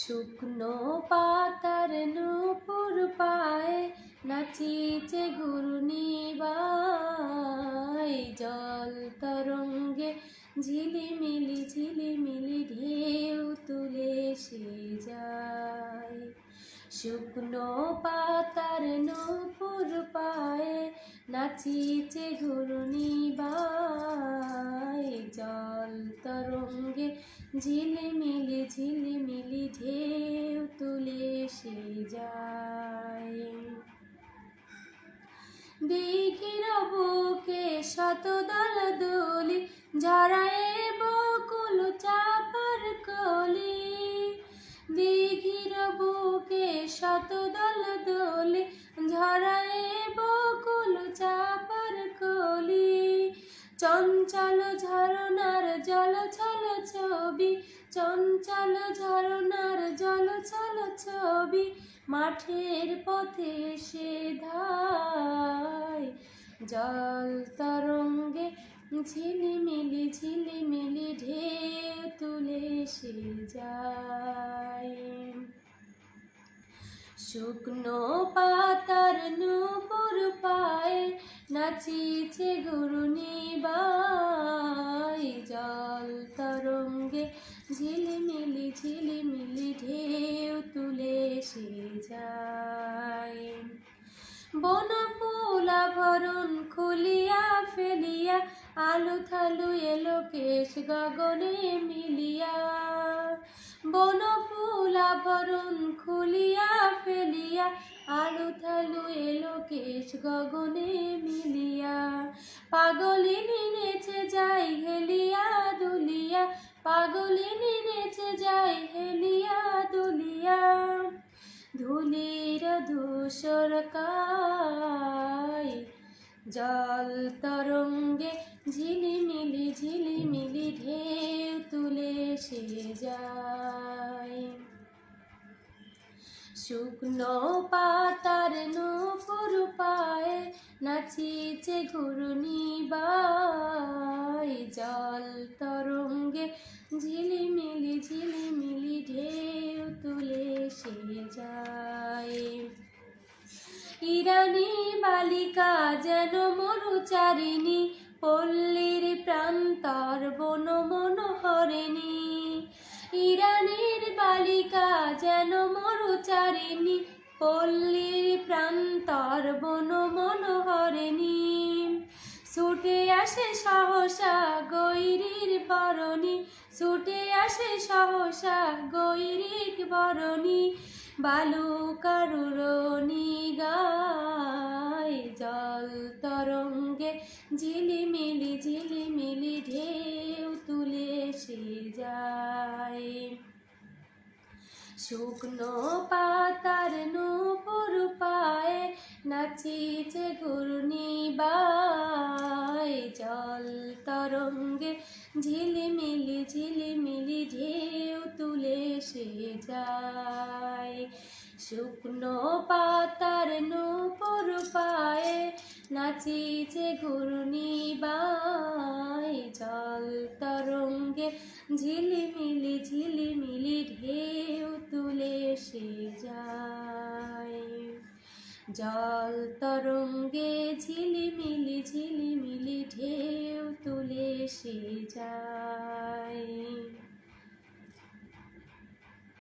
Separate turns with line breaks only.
শুকনো পাতার নূপুর পায়ে নাচিছে ঘূর্ণিবায়, জল তরঙ্গে ঝিলিমিলি ঝিলিমিলি ঢেউ তুলে সে যায়। শুকনো পাতার নূপুর পায়ে নাচিছে ঘূর্ণিবায়, জল তরঙ্গে ঝিলিমিলি ঝিলিমিলি ঢেউ তুলে সে যায়। দিঘির বুকে শত দল দোলি ঝরায়ে বকুল চাপার কলি, দিঘির বুকে শত দল দোলি ঝরায়ে বকুল চাপার কলি, চঞ্চল ঝরনার জল ছল ছবি, চঞ্চল ঝরনার জল ছল ছবি, মাঠের পথে সে ধায়, জল তরঙ্গে ঝিলিমিলি ঝিলিমিলি ঢেউ তুলে সে যায়। শুকনো পাতার নূপুর পায়ে নাচিছে ঘূর্ণিবায়, জল তরঙ্গে ঝিলিমিলি ঝিলিমিলি ঢেউ তুলে সে যায়। বন ফুল আভরণ খুলিয়া ফেলিয়া, আলু থালু এলো কেশ গগনে মিলিয়া, বন ফুল আভরণ খুলিয়া ফেলিয়া, আলু থালু এলো কেশ গগনে মিলিয়া, পাগলিনী নেচে যায় হেলিয়া দুলিয়া, পাগলিনী নেচে যায় হেলিয়া দুলিয়া, ধুলির ধূসর কায়, জল তরঙ্গে ঝিলিমিলি ঝিলিমিলি ঢেউ তুলে সে যায়। শুকনো পাতার নূপুর পায়ে নাচিছে ঘূর্ণিবায়, জল তরঙ্গে ঝিলিমিলি ঝিলিমিলি ঢেউ তুলে সে যায়। ইরানী বালিকা যেন মরুচারিণী, পল্লীর প্রান্তর বন মনোহরিণী, ইরানীর বালিকা যেন মরুচারিণী, পল্লীর প্রান্তর বন মনোহরিণী, ছুটে আসে সহসা গৈরীর বরণী, ছুটে আসে সহসা গৈরীর বরণী, বালুকারুরণী গায়, জল তরঙ্গে ঝিলিমিলি ঝিলিমিলি ঢেউ তুলে সে যায়। শুকনো পাতার নূপুর পায়ে নাচিছে ঘূর্ণিবায়, জল তরঙ্গে ঝিলিমিলি ঝিলিমিলি ঢেউ তুলে সে যায়। শুকনো পাতার নূপুর পায়ে নাচিছে ঘূর্ণিবায়, জল তরঙ্গে ঝিলিমিলি ঝিলিমিলি ঢেউ তুলে সে যায়। জল তরঙ্গে ঝিলিমিলি ঝিলিমিলি ঢেউ তুলে সে যায়।